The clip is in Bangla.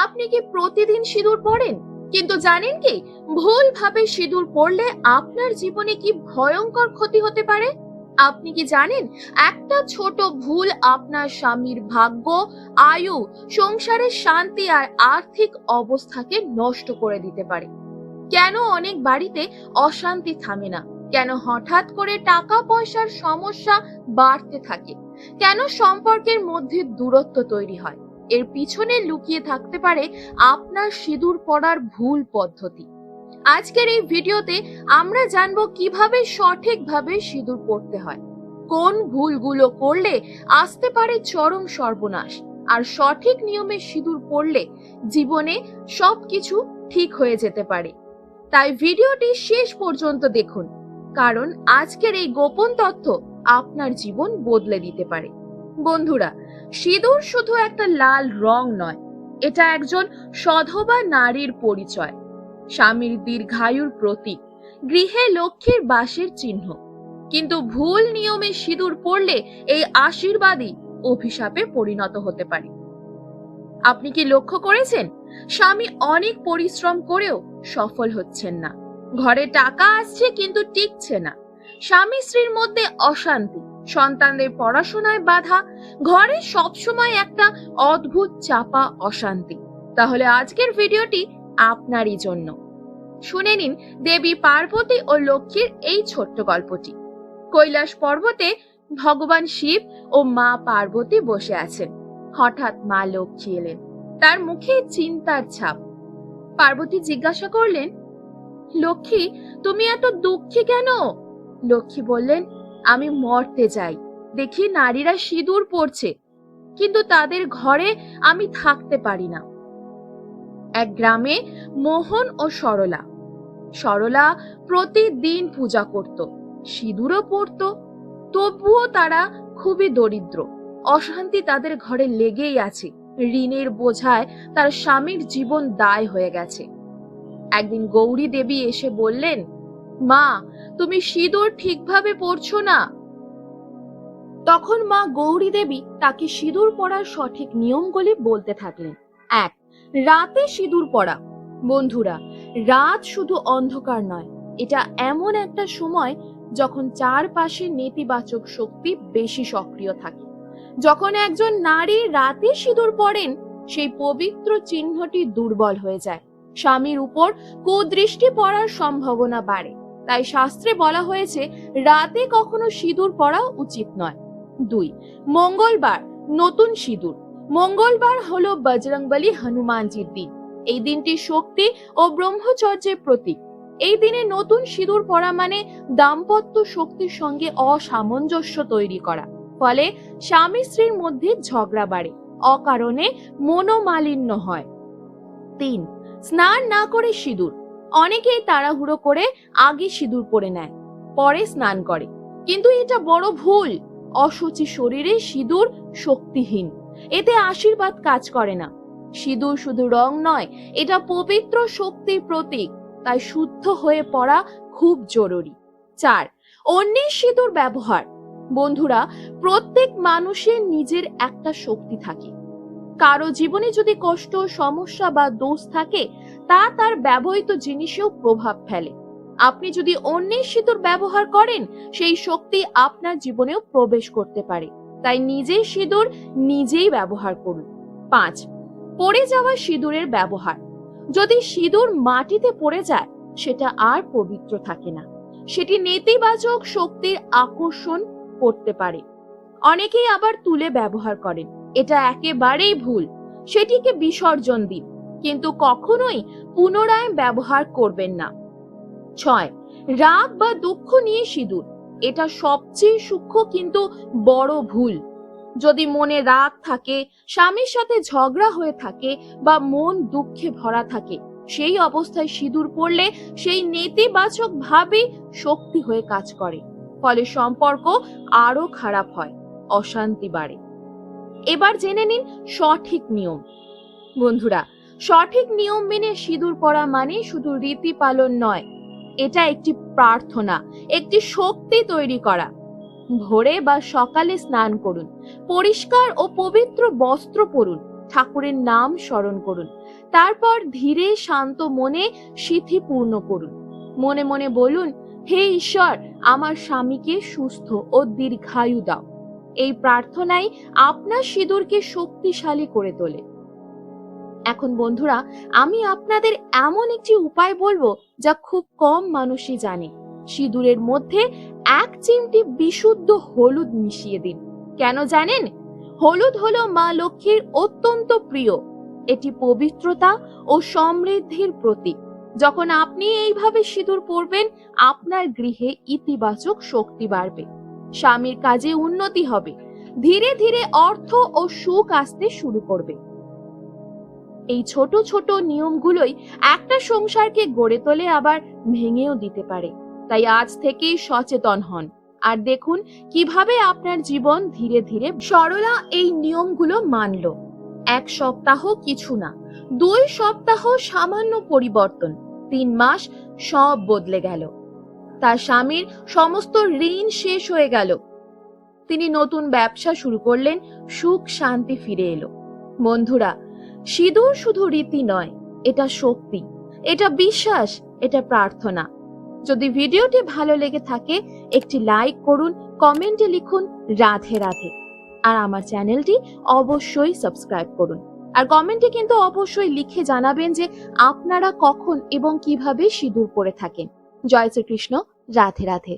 আপনি কি প্রতিদিন সিঁদুর পড়েন? কিন্তু জানেন কি, ভুলভাবে সিঁদুর পড়লে আপনার জীবনে কি ভয়ঙ্কর ক্ষতি হতে পারে? আপনি কি জানেন, একটা ছোট ভুল আপনার স্বামীর ভাগ্য, আয়ু, সংসারের শান্তি আর আর্থিক অবস্থাকে নষ্ট করে দিতে পারে? কেন অনেক বাড়িতে অশান্তি থামে না? কেন হঠাৎ করে টাকা পয়সার সমস্যা বাড়তে থাকে? কেন সম্পর্কের মধ্যে দূরত্ব তৈরি হয়? এর পিছনে লুকিয়ে থাকতে পারে আপনার সিঁদুর পড়ার ভুল পদ্ধতি। আজকের এই ভিডিওতে আমরা জানবো কিভাবে সঠিকভাবে সিঁদুর পড়তে হয়, কোন ভুলগুলো করলে আসতে পারে চরম সর্বনাশ, আর সঠিক নিয়মে সিঁদুর পড়লে জীবনে সবকিছু ঠিক হয়ে যেতে পারে। তাই ভিডিওটি শেষ পর্যন্ত দেখুন, কারণ আজকের এই গোপন তথ্য আপনার জীবন বদলে দিতে পারে। বন্ধুরা, সিঁদুর শুধু একটা লাল রং নয়, এটা একজন সধবা নারীর পরিচয়, স্বামীর দীর্ঘায়ুর প্রতীক, গৃহে লক্ষ্মীর বাসের চিহ্ন। কিন্তু ভুল নিয়মে সিঁদুর পড়লে এই আশীর্বাদই অভিশাপে পরিণত হতে পারে। আপনি কি লক্ষ্য করেছেন, স্বামী অনেক পরিশ্রম করেও সফল হচ্ছেন না, ঘরে টাকা আসছে কিন্তু টিকছে না, স্বামী স্ত্রীর মধ্যে অশান্তি, সন্তানদের পড়াশোনায় বাধা, ঘরে সবসময় একটা অদ্ভুত চাপা অশান্তি? তাহলে আজকের ভিডিওটি আপনারই জন্য। শুনে নিন দেবী পার্বতী ও লক্ষ্মীর এই ছোট্ট গল্পটি। কৈলাস পর্বতে ভগবান শিব ও মা পার্বতী বসে আছেন। হঠাৎ মা লক্ষ্মী এলেন, তার মুখে চিন্তার ছাপ। পার্বতী জিজ্ঞাসা করলেন, লক্ষ্মী, তুমি এত দুঃখী কেন? লক্ষ্মী বললেন, আমি মরতে যাই, দেখি নারীরা সিঁদুর পরছে, কিন্তু তাদের ঘরে আমি থাকতে পারি না। এক গ্রামে মোহন ও সরলা। সরলা প্রতিদিন পূজা করত, সিঁদুরও পরত, তবুও তারা খুবই দরিদ্র। অশান্তি তাদের ঘরে লেগেই আছে, ঋণের বোঝায় তার স্বামীর জীবন দায় হয়ে গেছে। একদিন গৌরী দেবী এসে বললেন, মা, তুমি সিঁদুর ঠিকভাবে পরছো না। তখন মা গৌরী দেবী তাকে সিঁদুর পরার সঠিক নিয়মগুলি বলতে থাকলেন। 1. রাতে সিঁদুর পরা। বন্ধুরা, রাত শুধু অন্ধকার নয়, এটা এমন একটা সময় যখন চারপাশে নেতিবাচক শক্তি বেশি সক্রিয় থাকে। যখন একজন নারী রাতে সিঁদুর পরেন, সেই পবিত্র চিহ্নটি দুর্বল হয়ে যায়, স্বামীর উপর কুদৃষ্টি পড়ার সম্ভাবনা বাড়ে। তাই শাস্ত্রে বলা হয়েছে রাতে কখনো সিঁদুর পরা উচিত নয়। 2. মঙ্গলবার নতুন সিঁদুর। মঙ্গলবার হলো বজরংবলী হনুমানজির দিন। এই দিনটি শক্তি ও ব্রহ্মচর্যের প্রতীক। এই দিনে নতুন সিঁদুর পরা মানে দাম্পত্য শক্তির সঙ্গে অসামঞ্জস্য তৈরি করা, ফলে স্বামী স্ত্রীর মধ্যে ঝগড়া বাড়ে, অকারণে মনোমালিন্য হয়। 3. স্নান না করে সিঁদুর। অনেকেই তাড়াহুড়ো করে আগে সিঁদুর পরে নেয়, পরে স্নান করে, কিন্তু এটা বড় ভুল। অশুচি শরীরে সিঁদুর শক্তিহীন, এতে আশীর্বাদ কাজ করে না। সিঁদুর শুধু রং নয়, এটা পবিত্র শক্তির প্রতীক, তাই শুদ্ধ হয়ে পড়া খুব জরুরি। 4. অন্যের সিঁদুর ব্যবহার। বন্ধুরা, প্রত্যেক মানুষের নিজের একটা শক্তি থাকে। কারো জীবনে যদি কষ্ট, সমস্যা বা দোষ থাকে, তা তার ব্যবহৃত জিনিসেও প্রভাব ফেলে। আপনি যদি অন্যের সিঁদুর ব্যবহার করেন, সেই শক্তি আপনার জীবনেও প্রবেশ করতে পারে। তাই নিজের সিঁদুর নিজেই ব্যবহার করুন। 5. পড়ে যাওয়া সিঁদুরের ব্যবহার। যদি সিঁদুর মাটিতে পড়ে যায়, সেটা আর পবিত্র থাকে না, সেটি নেতিবাচক শক্তির আকর্ষণ করতে পারে। অনেকেই আবার তুলে ব্যবহার করেন, এটা একেবারেই ভুল। সেটিকে বিসর্জন দিন, কিন্তু কখনোই পুনরায় ব্যবহার করবেন না। 6. রাগ বা দুঃখ নিয়ে সিঁদুর। এটা সবচেয়ে সূক্ষ্ম কিন্তু বড় ভুল। যদি মনে রাগ থাকে, স্বামীর সাথে ঝগড়া হয়ে থাকে বা মন দুঃখে ভরা থাকে, সেই অবস্থায় সিঁদুর পড়লে সেই নেতিবাচক ভাবে শক্তি হয়ে কাজ করে, ফলে সম্পর্ক আরো খারাপ হয়, অশান্তি বাড়ে। এবার জেনে নিন সঠিক নিয়ম। বন্ধুরা, সঠিক নিয়ম মেনে সিঁদুর পরা মানে শুধু রীতি পালন নয়, এটা একটি প্রার্থনা, একটি শক্তি তৈরি করা। ভোরে বা সকালে স্নান করুন, পরিষ্কার ও পবিত্র বস্ত্র পরুন, ঠাকুরের নাম স্মরণ করুন। তারপর ধীরে শান্ত মনে সিদ্ধি পূর্ণ করুন। মনে মনে বলুন, হে ঈশ্বর, আমার স্বামীকে সুস্থ ও দীর্ঘায়ু দাও। এই প্রার্থনাই আপনার সিঁদুরকে শক্তিশালী করে তোলে। এখন বন্ধুরা, আমি আপনাদের এমন একটি উপায় বলবো যা খুব কম মানুষই জানে। সিঁদুরের মধ্যে 1 চিমটি বিশুদ্ধ হলুদ মিশিয়ে দিন। কেন জানেন? হলুদ হলো মা লক্ষ্মীর অত্যন্ত প্রিয়। এটি পবিত্রতা ও সমৃদ্ধির প্রতীক। যখন আপনি এইভাবে সিঁদুর পরবেন, আপনার গৃহে ইতিবাচক শক্তি বাড়বে, স্বামীর কাজে উন্নতি হবে, ধীরে ধীরে অর্থ ও সুখ আসতে শুরু করবে। এই ছোট ছোট নিয়মগুলোই একটা সংসারকে গড়ে তোলে, আবার ভেঙেও দিতে পারে। তাই আজ থেকেই সচেতন হন আর দেখুন কিভাবে আপনার জীবন ধীরে ধীরে। সরলা এই নিয়মগুলো মানল। 1 সপ্তাহ কিছু না, 2 সপ্তাহ সামান্য পরিবর্তন, 3 মাস সব বদলে গেল। তার স্বামীর সমস্ত ঋণ শেষ হয়ে গেল। তিনি নতুন ব্যবসা শুরু করলেন, সুখ শান্তি ফিরে এলো। বন্ধুরা, সিঁদুর শুধু রীতি নয়, এটা শক্তি, এটা বিশ্বাস, এটা প্রার্থনা। যদি ভিডিওটি ভালো লেগে থাকে একটি লাইক করুন, কমেন্টে লিখুন রাধে রাধে, আর আমার চ্যানেলটি অবশ্যই সাবস্ক্রাইব করুন। আর কমেন্টে কিন্তু অবশ্যই লিখে জানাবেন যে আপনারা কখন এবং কিভাবে সিঁদুর পরে থাকেন। জয় শ্রীকৃষ্ণ, রাধে রাধে।